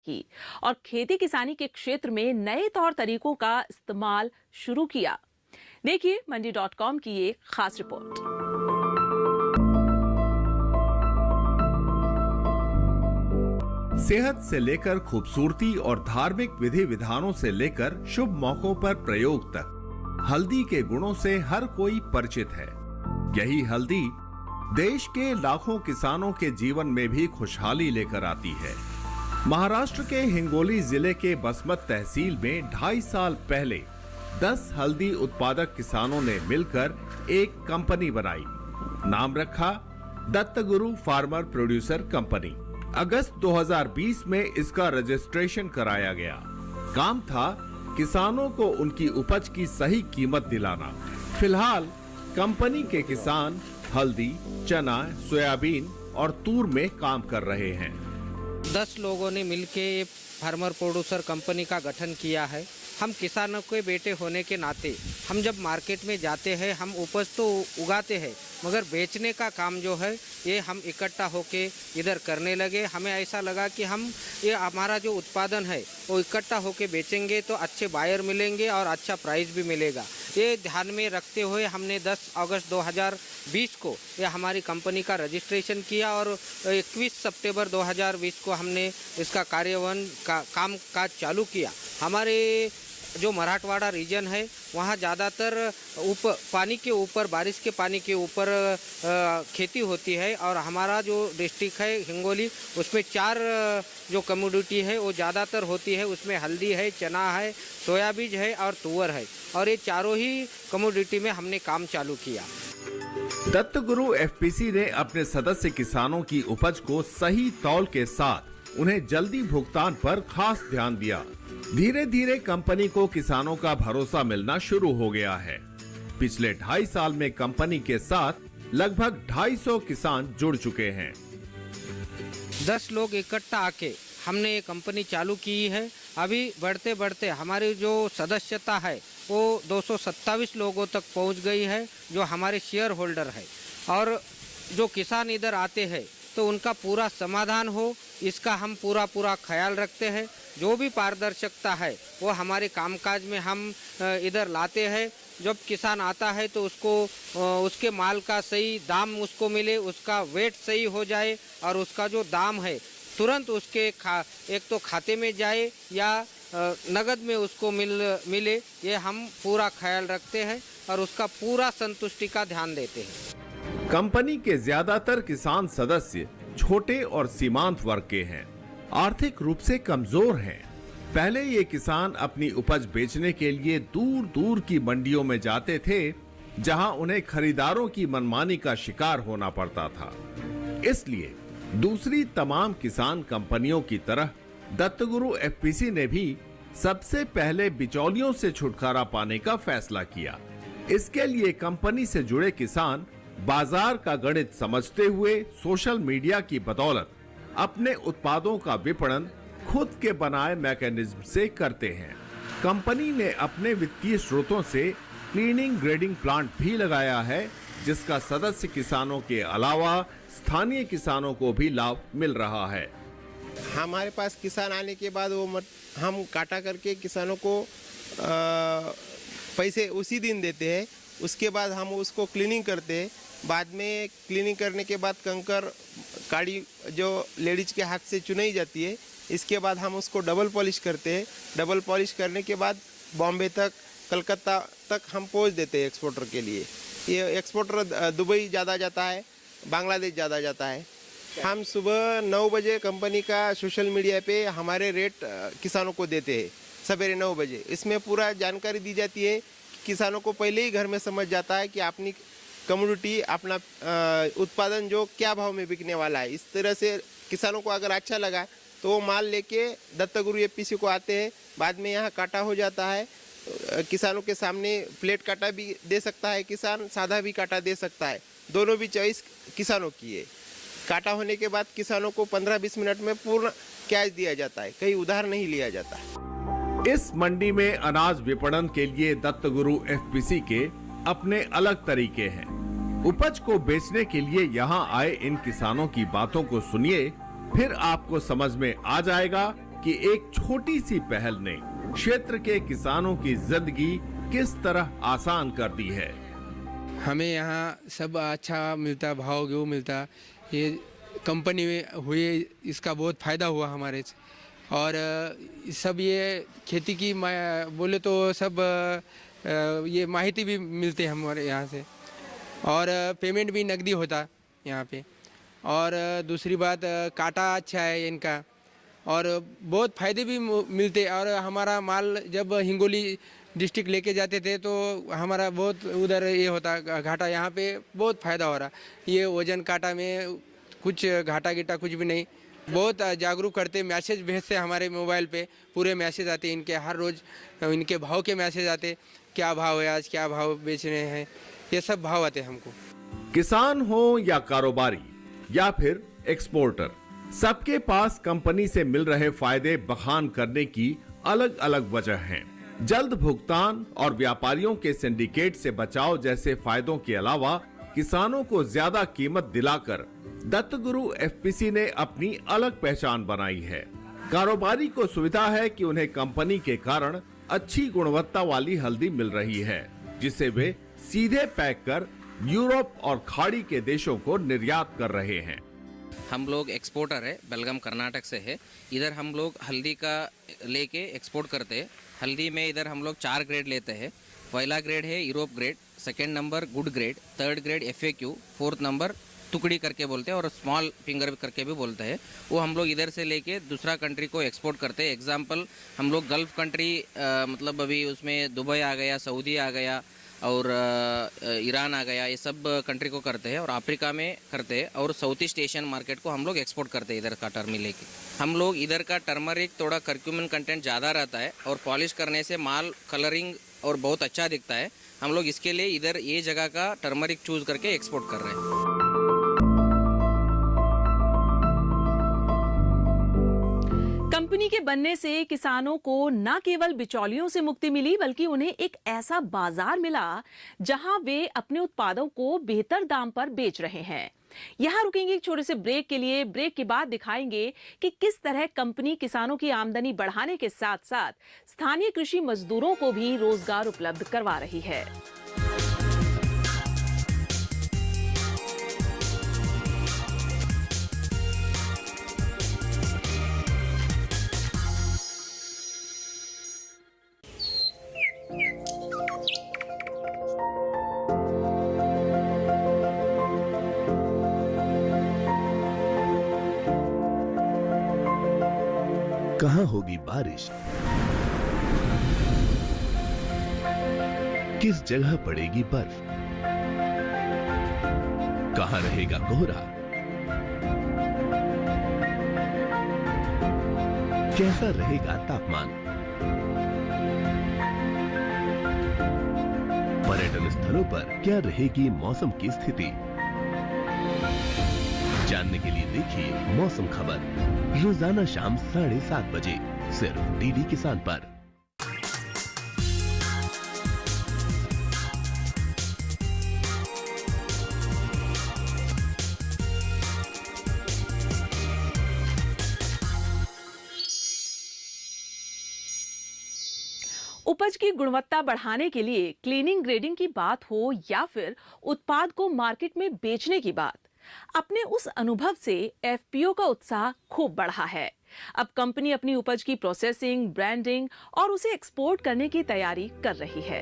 की और खेती किसानी के क्षेत्र में नए तौर तरीकों का इस्तेमाल शुरू किया। देखिए मंडी.com की ये खास रिपोर्ट। सेहत से लेकर खूबसूरती और धार्मिक विधि विधानों से लेकर शुभ मौकों पर प्रयोग तक हल्दी के गुणों से हर कोई परिचित है। यही हल्दी देश के लाखों किसानों के जीवन में भी खुशहाली लेकर आती है। महाराष्ट्र के हिंगोली जिले के बसमत तहसील में 2.5 साल पहले 10 हल्दी उत्पादक किसानों ने मिलकर एक कंपनी बनाई। नाम रखा दत्तगुरु फार्मर प्रोड्यूसर कंपनी। अगस्त 2020 में इसका रजिस्ट्रेशन कराया गया। काम था किसानों को उनकी उपज की सही कीमत दिलाना। फिलहाल कंपनी के किसान हल्दी, चना, सोयाबीन और तूर में काम कर रहे हैं। 10 लोगों ने मिलके फार्मर प्रोड्यूसर कंपनी का गठन किया है। हम किसानों के बेटे होने के नाते हम जब मार्केट में जाते हैं, हम उपज तो उगाते हैं मगर बेचने का काम जो है ये हम इकट्ठा होके इधर करने लगे। हमें ऐसा लगा कि हम ये हमारा जो उत्पादन है वो इकट्ठा होके बेचेंगे तो अच्छे बायर मिलेंगे और अच्छा प्राइस भी मिलेगा। ये ध्यान में रखते हुए हमने 10 अगस्त 2020 को ये हमारी कंपनी का रजिस्ट्रेशन किया और 21 सितंबर 2020 को हमने इसका कार्यान्वयन का काज चालू किया। हमारे जो मराठवाड़ा रीजन है वहाँ ज़्यादातर पानी के ऊपर, बारिश के पानी के ऊपर खेती होती है और हमारा जो डिस्ट्रिक्ट है हिंगोली, उसमें 4 जो कमोडिटी है वो ज़्यादातर होती है। उसमें हल्दी है, चना है, सोयाबीन है और तुअर है और ये चारों ही कमोडिटी में हमने काम चालू किया। दत्तगुरु एफपीसी ने अपने सदस्य किसानों की उपज को सही तौल के साथ उन्हें जल्दी भुगतान पर खास ध्यान दिया। धीरे धीरे कंपनी को किसानों का भरोसा मिलना शुरू हो गया है। पिछले 2.5 साल में कंपनी के साथ लगभग 250 किसान जुड़ चुके हैं। 10 लोग इकट्ठा आके हमने ये कंपनी चालू की है। अभी बढ़ते बढ़ते हमारी जो सदस्यता है वो 227 लोगों तक पहुंच गई है जो हमारे शेयर होल्डर है। और जो किसान इधर आते हैं तो उनका पूरा समाधान हो, इसका हम पूरा ख्याल रखते हैं। जो भी पारदर्शिता है वो हमारे कामकाज में हम इधर लाते हैं। जब किसान आता है तो उसको उसके माल का सही दाम उसको मिले, उसका वेट सही हो जाए और उसका जो दाम है तुरंत उसके एक तो खाते में जाए या नगद में उसको मिले, ये हम पूरा ख्याल रखते हैं और उसका पूरा संतुष्टि का ध्यान देते हैं। कंपनी के ज्यादातर किसान सदस्य छोटे और सीमांत वर्ग के हैं, आर्थिक रूप से कमजोर हैं। पहले ये किसान अपनी उपज बेचने के लिए दूर दूर की मंडियों में जाते थे, जहां उन्हें खरीदारों की मनमानी का शिकार होना पड़ता था। इसलिए दूसरी तमाम किसान कंपनियों की तरह दत्तगुरु एफपीसी ने भी सबसे पहले बिचौलियों से छुटकारा पाने का फैसला किया। इसके लिए कंपनी से जुड़े किसान बाजार का गणित समझते हुए सोशल मीडिया की बदौलत अपने उत्पादों का विपणन खुद के बनाए मैकेनिज्म से करते हैं। कंपनी ने अपने वित्तीय स्रोतों से क्लीनिंग ग्रेडिंग प्लांट भी लगाया है, जिसका सदस्य किसानों के अलावा स्थानीय किसानों को भी लाभ मिल रहा है। हमारे पास किसान आने के बाद हम काटा करके किसानों को पैसे उसी दिन देते हैं। उसके बाद हम उसको क्लीनिंग करते हैं। बाद में क्लीनिंग करने के बाद कंकर काड़ी जो लेडीज के हाथ से चुनाई जाती है, इसके बाद हम उसको डबल पॉलिश करते हैं। डबल पॉलिश करने के बाद बॉम्बे तक, कलकत्ता तक हम पहुंच देते हैं एक्सपोर्टर के लिए। ये एक्सपोर्टर दुबई ज़्यादा जाता है, बांग्लादेश ज़्यादा जाता है। हम सुबह 9 बजे कंपनी का सोशल मीडिया पे हमारे रेट किसानों को देते हैं, सवेरे 9 बजे। इसमें पूरा जानकारी दी जाती है। किसानों को पहले ही घर में समझ जाता है कि अपनी कमोडिटी, अपना उत्पादन जो क्या भाव में बिकने वाला है। इस तरह से किसानों को अगर अच्छा लगा तो वो माल लेके दत्तगुरु एफपीसी को आते हैं। बाद में यहाँ काटा हो जाता है। किसानों के सामने प्लेट काटा भी दे सकता है किसान, सादा भी काटा दे सकता है। दोनों भी चॉइस किसानों की है। काटा होने के बाद किसानों को 15-20 मिनट में पूर्ण कैश दिया जाता है, कहीं उधार नहीं लिया जाता। इस मंडी में अनाज विपणन के लिए दत्तगुरु एफपीसी के अपने अलग तरीके हैं। उपज को बेचने के लिए यहाँ आए इन किसानों की बातों को सुनिए, फिर आपको समझ में आ जाएगा कि एक छोटी सी पहल ने क्षेत्र के किसानों की जिंदगी किस तरह आसान कर दी है। हमें यहाँ सब अच्छा मिलता, भाव गेहूँ मिलता। ये कंपनी में हुई, इसका बहुत फ़ायदा हुआ हमारे से। और सब ये खेती की बोले तो सब ये माहिती भी मिलते हैं हमारे यहाँ से, और पेमेंट भी नकदी होता यहाँ पे। और दूसरी बात, काटा अच्छा है इनका, और बहुत फ़ायदे भी मिलते। और हमारा माल जब हिंगोली डिस्ट्रिक्ट लेके जाते थे तो हमारा बहुत उधर ये होता घाटा, यहाँ पे बहुत फ़ायदा हो रहा। ये वजन काटा में कुछ घाटा गिटा कुछ भी नहीं। बहुत जागरूक करते, मैसेज भेजते हमारे मोबाइल पे, पूरे मैसेज आते इनके, हर रोज़ इनके भाव के मैसेज आते, क्या भाव है आज, क्या भाव बेच रहे हैं, ये सब भाव आते हमको। किसान हो या कारोबारी या फिर एक्सपोर्टर, सबके पास कंपनी से मिल रहे फायदे बखान करने की अलग अलग वजह हैं। जल्द भुगतान और व्यापारियों के सिंडिकेट से बचाव जैसे फायदों के अलावा किसानों को ज्यादा कीमत दिलाकर दत्तगुरु एफपीसी ने अपनी अलग पहचान बनाई है। कारोबारी को सुविधा है कि उन्हें कंपनी के कारण अच्छी गुणवत्ता वाली हल्दी मिल रही है, जिसे वे सीधे पैक कर यूरोप और खाड़ी के देशों को निर्यात कर रहे हैं। हम लोग एक्सपोर्टर है, बेलगाम कर्नाटक से है। इधर हम लोग हल्दी का लेके एक्सपोर्ट करते हैं। हल्दी में इधर हम लोग 4 ग्रेड लेते हैं। पहला ग्रेड है Europe grade, second number good grade, third grade FAQ, fourth number टुकड़ी करके बोलते हैं और स्मॉल फिंगर करके भी बोलते हैं। वो हम लोग इधर से लेके दूसरा कंट्री को एक्सपोर्ट करते हैं। एग्जांपल हम लोग गल्फ कंट्री मतलब अभी उसमें दुबई आ गया, सऊदी आ गया और ईरान आ गया, ये सब कंट्री को करते हैं। और अफ्रीका में करते हैं और साउथ ईस्ट एशियन मार्केट को हम लोग एक्सपोर्ट करते हैं इधर का टर्मी लेके। हम लोग इधर का टर्मरिक थोड़ा कर्क्यूमिन कंटेंट ज़्यादा रहता है और पॉलिश करने से माल कलरिंग और बहुत अच्छा दिखता है। हम लोग इसके लिए इधर ये जगह का टर्मरिक चूज करके एक्सपोर्ट कर रहे हैं। कंपनी के बनने से किसानों को न केवल बिचौलियों से मुक्ति मिली, बल्कि उन्हें एक ऐसा बाजार मिला जहां वे अपने उत्पादों को बेहतर दाम पर बेच रहे हैं। यहां रुकेंगे एक छोटे से ब्रेक के लिए। ब्रेक के बाद दिखाएंगे कि किस तरह कंपनी किसानों की आमदनी बढ़ाने के साथ साथ स्थानीय कृषि मजदूरों को भी रोजगार उपलब्ध करवा रही है। कहां होगी बारिश, किस जगह पड़ेगी बर्फ, कहां रहेगा कोहरा, कैसा रहेगा तापमान। पर्यटन स्थलों पर क्या रहेगी मौसम की स्थिति, जानने के लिए देखिए मौसम खबर रोजाना शाम 7:30 बजे सिर्फ डीडी किसान पर। उपज की गुणवत्ता बढ़ाने के लिए क्लीनिंग ग्रेडिंग की बात हो या फिर उत्पाद को मार्केट में बेचने की बात, अपने उस अनुभव से एफपीओ का उत्साह खूब बढ़ा है। अब कंपनी अपनी उपज की प्रोसेसिंग, ब्रांडिंग और उसे एक्सपोर्ट करने की तैयारी कर रही है।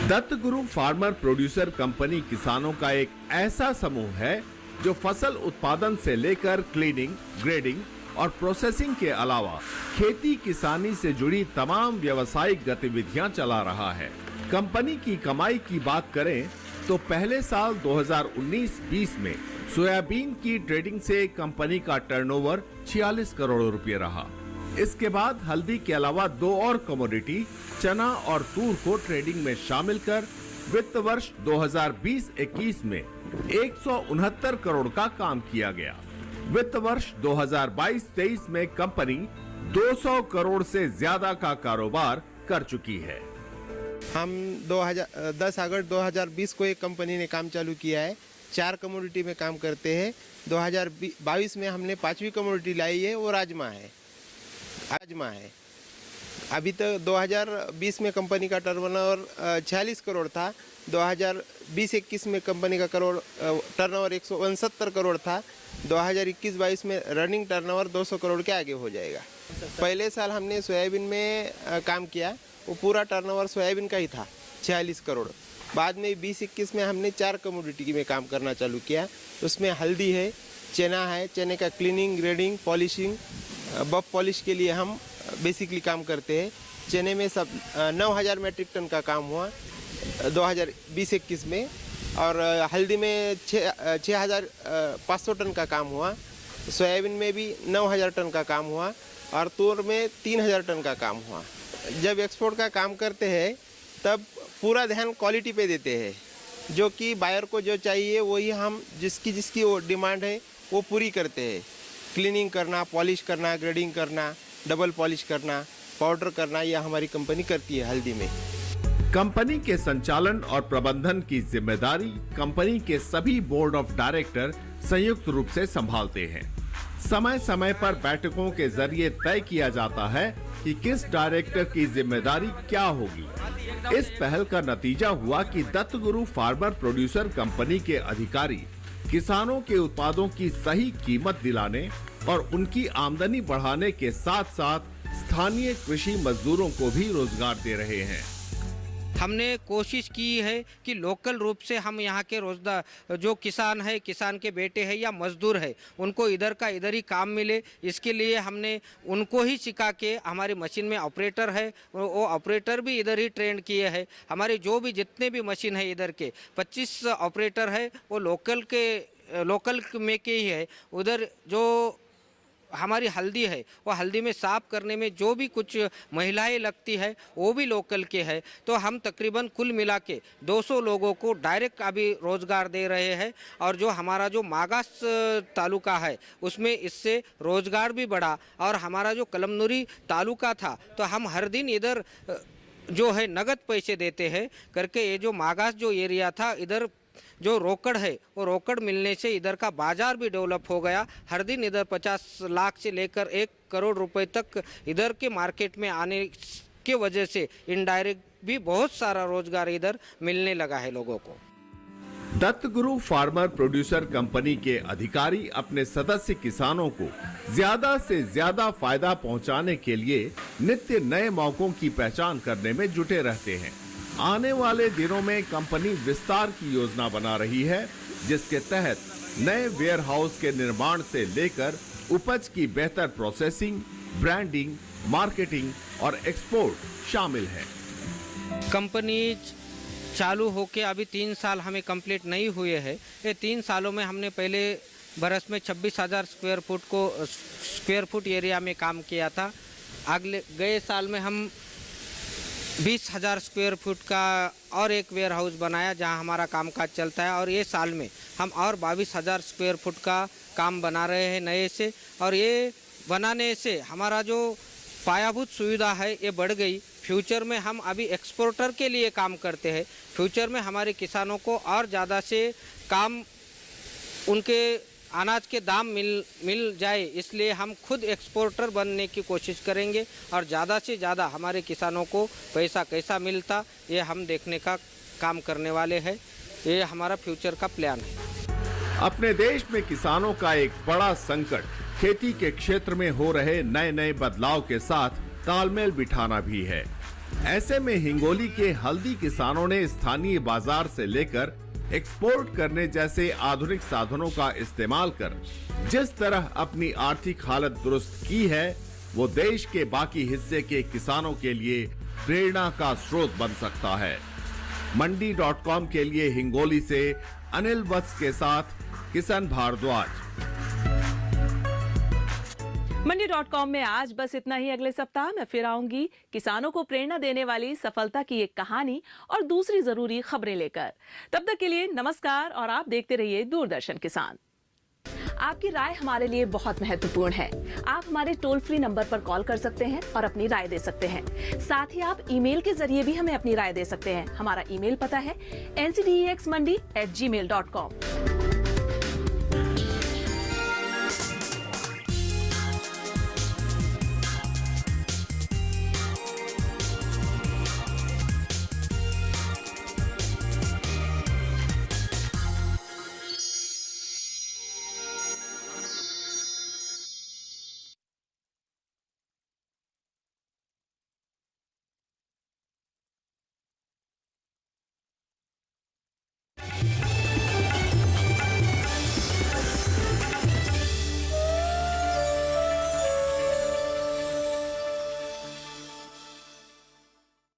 दत्तगुरु फार्मर प्रोड्यूसर कंपनी किसानों का एक ऐसा समूह है जो फसल उत्पादन से लेकर क्लीनिंग, ग्रेडिंग और प्रोसेसिंग के अलावा खेती किसानी से जुड़ी तमाम व्यावसायिक गतिविधियां चला रहा है। कंपनी की कमाई की बात करें तो पहले साल 2019-20 में सोयाबीन की ट्रेडिंग से कंपनी का टर्नओवर 46 करोड़ रुपए रहा। इसके बाद हल्दी के अलावा 2 और कमोडिटी चना और तूर को ट्रेडिंग में शामिल कर वित्त वर्ष 2020-21 में 169 करोड़ का काम किया गया। वित्त वर्ष 2022-23 में कंपनी 200 करोड़ से ज्यादा का कारोबार कर चुकी है। हम 10 अगस्त 2020 को एक कंपनी ने काम चालू किया है। 4 कमोडिटी में काम करते हैं। 2022 में हमने 5वीं कमोडिटी लाई है, वो राजमा है। अभी तक 2020 में कंपनी का टर्नओवर 46 करोड़ था। 2020-21 में कंपनी का टर्नओवर 169 करोड़ था। 2021-22 में रनिंग टर्नओवर 200 करोड़ के आगे हो जाएगा। पहले साल हमने सोयाबीन में काम किया, वो पूरा टर्नओवर सोयाबीन का ही था 46 करोड़। बाद में 20-21 में हमने 4 कमोडिटी में काम करना चालू किया। उसमें हल्दी है, चना है, चने का क्लीनिंग, ग्रेडिंग, पॉलिशिंग, बफ पॉलिश के लिए हम बेसिकली काम करते हैं। चने में सब 9000 मेट्रिक टन का काम हुआ 2020-21 में, और हल्दी में 6500 टन का काम हुआ। सोयाबीन में भी 9000 टन का काम हुआ, और तूर में 3000 टन का काम हुआ। जब एक्सपोर्ट का काम करते हैं तब पूरा ध्यान क्वालिटी पे देते हैं, जो कि बायर को जो चाहिए वही हम जिसकी वो डिमांड है वो पूरी करते हैं। क्लीनिंग करना, पॉलिश करना, ग्रेडिंग करना, डबल पॉलिश करना, पाउडर करना, यह हमारी कंपनी करती है हल्दी में। कंपनी के संचालन और प्रबंधन की जिम्मेदारी कंपनी के सभी बोर्ड ऑफ डायरेक्टर संयुक्त रूप से संभालते हैं। समय समय पर बैठकों के जरिए तय किया जाता है कि किस डायरेक्टर की जिम्मेदारी क्या होगी। इस पहल का नतीजा हुआ कि दत्तगुरु फार्मर प्रोड्यूसर कंपनी के अधिकारी किसानों के उत्पादों की सही कीमत दिलाने और उनकी आमदनी बढ़ाने के साथ साथ स्थानीय कृषि मजदूरों को भी रोजगार दे रहे हैं। हमने कोशिश की है कि लोकल रूप से हम यहाँ के रोजगार, जो किसान है, किसान के बेटे हैं या मजदूर है, उनको इधर का इधर ही काम मिले। इसके लिए हमने उनको ही सिखा के, हमारी मशीन में ऑपरेटर है, वो ऑपरेटर भी इधर ही ट्रेंड किए हैं। हमारे जो भी जितने भी मशीन है इधर के 25 ऑपरेटर है, वो लोकल में के ही है। उधर जो हमारी हल्दी है, वो हल्दी में साफ करने में जो भी कुछ महिलाएं लगती है वो भी लोकल के है। तो हम तकरीबन कुल मिला के 200 लोगों को डायरेक्ट अभी रोज़गार दे रहे हैं। और जो हमारा जो मागास तालुका है उसमें इससे रोज़गार भी बढ़ा। और हमारा जो कलमनुरी तालुका था, तो हम हर दिन इधर जो है नगद पैसे देते हैं करके, ये जो मागास जो एरिया था, इधर जो रोकड़ है वो रोकड़ मिलने से इधर का बाजार भी डेवलप हो गया। हर दिन इधर 50 लाख से लेकर 1 करोड़ रुपए तक इधर के मार्केट में आने के वजह से इनडायरेक्ट भी बहुत सारा रोजगार इधर मिलने लगा है लोगों को। दत्तगुरु फार्मर प्रोड्यूसर कंपनी के अधिकारी अपने सदस्य किसानों को ज्यादा से ज्यादा फायदा पहुंचाने के लिए नित्य नए मौकों की पहचान करने में जुटे रहते हैं। आने वाले दिनों में कंपनी विस्तार की योजना बना रही है, जिसके तहत नए वेयर हाउस के निर्माण से लेकर उपज की बेहतर प्रोसेसिंग, ब्रांडिंग, मार्केटिंग और एक्सपोर्ट शामिल है। कंपनी चालू होके अभी 3 साल हमें कंप्लीट नहीं हुए हैं। ये 3 सालों में हमने पहले बरस में 26,000 स्क्वायर फुट एरिया में काम किया था। गए साल में हम 20,000 स्क्वायर फुट का और एक वेयर हाउस बनाया जहां हमारा कामकाज चलता है। और ये साल में हम और 22,000 स्क्वायर फुट का काम बना रहे हैं नए से। और ये बनाने से हमारा जो पायाभूत सुविधा है ये बढ़ गई। फ्यूचर में हम अभी एक्सपोर्टर के लिए काम करते हैं। फ्यूचर में हमारे किसानों को और ज़्यादा से काम, उनके अनाज के दाम मिल जाए, इसलिए हम खुद एक्सपोर्टर बनने की कोशिश करेंगे। और ज़्यादा से ज़्यादा हमारे किसानों को पैसा कैसा मिलता, ये हम देखने का काम करने वाले हैं। ये हमारा फ्यूचर का प्लान है। अपने देश में किसानों का एक बड़ा संकट खेती के क्षेत्र में हो रहे नए नए बदलाव के साथ तालमेल बिठाना भी है। ऐसे में हिंगोली के हल्दी किसानों ने स्थानीय बाजार से लेकर एक्सपोर्ट करने जैसे आधुनिक साधनों का इस्तेमाल कर जिस तरह अपनी आर्थिक हालत दुरुस्त की है, वो देश के बाकी हिस्से के किसानों के लिए प्रेरणा का स्रोत बन सकता है। मंडी.com के लिए हिंगोली से अनिल वत्स के साथ किशन भारद्वाज। मंडी.com में आज बस इतना ही। अगले सप्ताह मैं फिर आऊंगी किसानों को प्रेरणा देने वाली सफलता की एक कहानी और दूसरी जरूरी खबरें लेकर। तब तक के लिए नमस्कार और आप देखते रहिए दूरदर्शन किसान। आपकी राय हमारे लिए बहुत महत्वपूर्ण है। आप हमारे टोल फ्री नंबर पर कॉल कर सकते हैं और अपनी राय दे सकते हैं। साथ ही आप ईमेल के जरिए भी हमें अपनी राय दे सकते हैं। हमारा ईमेल पता है ncdexmandi@gmail.com।